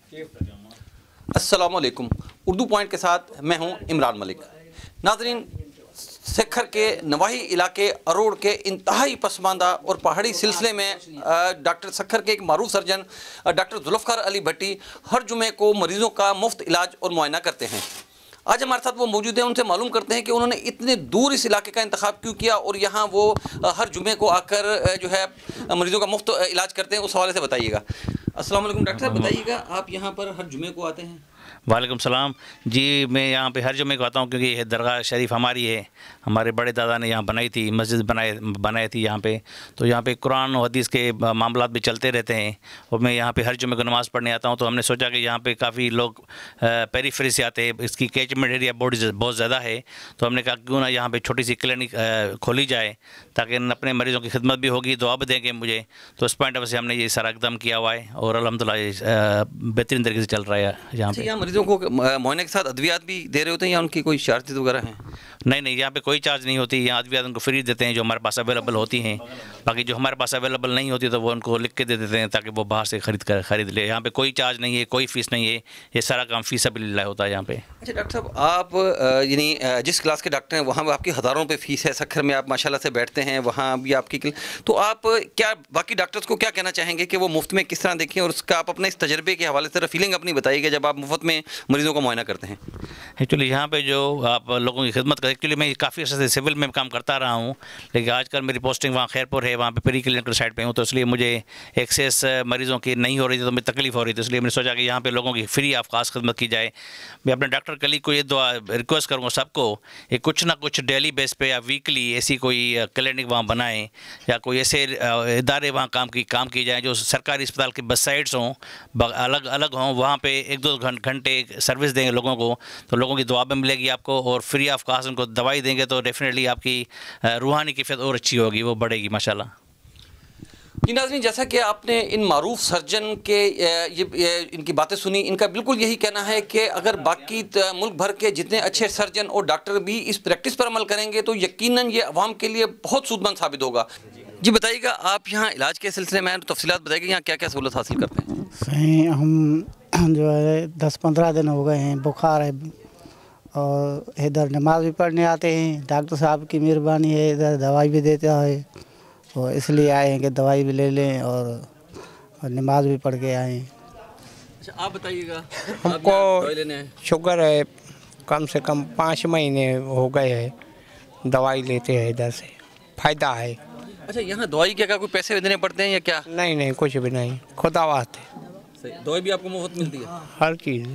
अस्सलामुअलैकुम। उर्दू पॉइंट के साथ मैं हूं इमरान मलिक। नाज़रीन, सखर के नवाही इलाके अरोड़ के इंतहाई पसमानदा और पहाड़ी सिलसिले में डॉक्टर सखर के एक मारूफ सर्जन डॉक्टर जुल्फ़िकार अली भट्टी हर जुमे को मरीज़ों का मुफ्त इलाज और मुआयना करते हैं। आज हमारे साथ वो मौजूद हैं, उनसे मालूम करते हैं कि उन्होंने इतने दूर इस इलाके का इंतखाब क्यों किया और यहाँ वो हर जुमे को आकर जो है मरीज़ों का मुफ्त इलाज करते हैं। उस हवाले से बताइएगा। अस्सलाम वालेकुम डॉक्टर साहब, बताइएगा आप यहाँ पर हर जुमे को आते हैं? वालेकुम सलाम जी। मैं यहाँ पे हर जुमे को आता हूँ क्योंकि यह दरगाह शरीफ हमारी है। हमारे बड़े दादा ने यहाँ बनाई थी, मस्जिद बनाई थी यहाँ पे। तो यहाँ पे कुरान और हदीस के मामलात भी चलते रहते हैं और मैं यहाँ पे हर जुमे को नमाज़ पढ़ने आता हूँ। तो हमने सोचा कि यहाँ पे काफ़ी लोग पेरीफेरी से आते हैं, इसकी कैचमेंट एरिया बहुत ज़्यादा है। तो हमने कहा क्यों ना यहाँ पर छोटी सी क्लिनिक खोली जाए ताकि अपने मरीज़ों की खिदमत भी होगी, दुआ भी देंगे मुझे। तो इस पॉइंट से हमने ये सारा इक़दाम किया हुआ है और अल्हम्दुलिल्लाह बेहतरीन तरीके से चल रहा है यहाँ पे। मरीजों को मुआयने के साथ अद्वियात भी दे रहे होते हैं या उनकी कोई चार्जेस वगैरह हैं? नहीं, यहाँ पे कोई चार्ज नहीं होती। यहाँ अद्वियात उनको फ्री देते हैं जो हमारे पास अवेलेबल होती हैं। बाकी जो हमारे पास अवेलेबल नहीं होती तो वो उनको लिख के दे देते हैं ताकि वो बाहर से खरीद ले। यहाँ पे कोई चार्ज नहीं है, कोई फ़ीस नहीं है। ये सारा काम फ़ी सबिलिल्लाह होता है यहाँ पे। अच्छा डॉक्टर साहब, आप यानी जिस क्लास के डॉक्टर हैं वहाँ आपकी हज़ारों पे फ़ीस है। सखर में आप माशाल्लाह से बैठते हैं, वहाँ भी आपकी तो आप क्या बाकी डॉक्टर्स को क्या कहना चाहेंगे कि वो मुफ्त में किस तरह देखें और उसका आप अपने इस तजर्बे के हवाले से फीलिंग अपनी बताइएगा जब आप मुफ्त में मरीजों को मुआयना करते हैं? एक्चुअली यहाँ पे जो आप लोगों की खिदमत कर, एक्चुअली मैं काफ़ी अर्से से सिविल में काम करता रहा हूँ, लेकिन आजकल मेरी पोस्टिंग वहाँ खैरपुर है, वहाँ पे प्री क्लिनिकल साइड पे हूँ। तो इसलिए मुझे एक्सेस मरीज़ों की नहीं हो रही थी तो मुझे तकलीफ़ हो रही थी। इसलिए मैंने सोचा कि यहाँ पे लोगों की फ्री ऑफ कास्ट खिदमत की जाए। मैं अपने डॉक्टर कलीग को ये दुआ रिक्वेस्ट करूँगा सबको ये कुछ ना कुछ डेली बेस पे या वीकली ऐसी कोई क्लिनिक वहाँ बनाएँ या कोई ऐसे इदारे वहाँ काम की जाए जो सरकारी अस्पताल के बस साइड्स हों, अलग अलग हों। वहाँ पे 1-2 घंटे सर्विस देंगे लोगों को तो लोगों की दुआ भी मिलेगी आपको और फ्री ऑफ कास्ट उनको दवाई देंगे तो डेफिनेटली आपकी रूहानी कैफियत और अच्छी होगी, वो बढ़ेगी माशाल्लाह। जी नाज़रीन, जैसा कि आपने इन मारूफ सर्जन के इनकी बातें सुनी, इनका बिल्कुल यही कहना है कि अगर बाकी मुल्क भर के जितने अच्छे सर्जन और डॉक्टर भी इस प्रैक्टिस पर अमल करेंगे तो यकीनन ये अवाम के लिए बहुत सूदमंद साबित होगा। जी बताइएगा, आप यहाँ इलाज के सिलसिले में तफसीलात बताइएगा, यहाँ क्या क्या सहूलत हासिल करते हैं? सही, हम जो है 10-15 दिन हो गए हैं, बुखार है और इधर नमाज भी पढ़ने आते हैं। डॉक्टर साहब की मेहरबानी है, इधर दवाई भी देता है और इसलिए आए हैं कि दवाई भी ले लें और नमाज भी पढ़ के आए। अच्छा आप बताइएगा, हमको शुगर है, कम से कम 5 महीने हो गए हैं दवाई लेते हैं, इधर से फ़ायदा है। अच्छा यहाँ दवाई क्या कोई पैसे देने पड़ते हैं या क्या? नहीं, कुछ भी नहीं, खुदा वास्ते। दवाई भी आपको मुफ्त मिलती है? हर चीज़।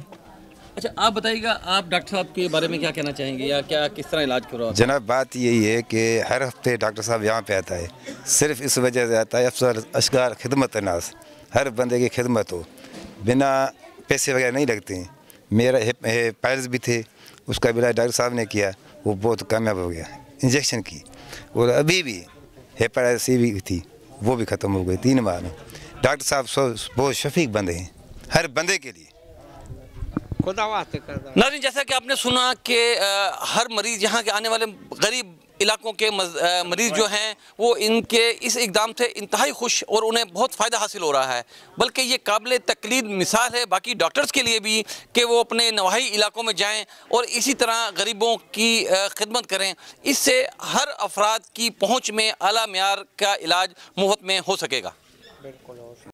अच्छा आप बताइएगा, आप डॉक्टर साहब के बारे में क्या कहना चाहेंगे या क्या किस तरह इलाज करो? जनाब बात यही है कि हर हफ्ते डॉक्टर साहब यहाँ पे आता है, सिर्फ इस वजह से आता है अफसर अशगार खिदमत नास, हर बंदे की खिदमत हो, बिना पैसे वगैरह नहीं लगते हैं। मेरा पायल्स भी थे, उसका इलाज डॉक्टर साहब ने किया, वो बहुत कामयाब हो गया इंजेक्शन की। और अभी भी हेपेटाइटिस सी भी थी, वो भी ख़त्म हो गई 3 माह में। डॉक्टर साहब बहुत शफीक बंदे हैं हर बंदे के लिए। नाज़रीन, जैसा कि आपने सुना कि हर मरीज़ यहाँ के आने वाले गरीब इलाकों के मरीज़ जो हैं वो इनके इस इक़दाम से इंतहाई खुश और उन्हें बहुत फ़ायदा हासिल हो रहा है। बल्कि ये काबिल तकलीद मिसाल है बाकी डॉक्टर्स के लिए भी कि वो अपने नवाही इलाकों में जाएं और इसी तरह गरीबों की खिदमत करें। इससे हर अफराद की पहुँच में आला मेयार का इलाज मुफ्त में हो सकेगा। बिल्कुल।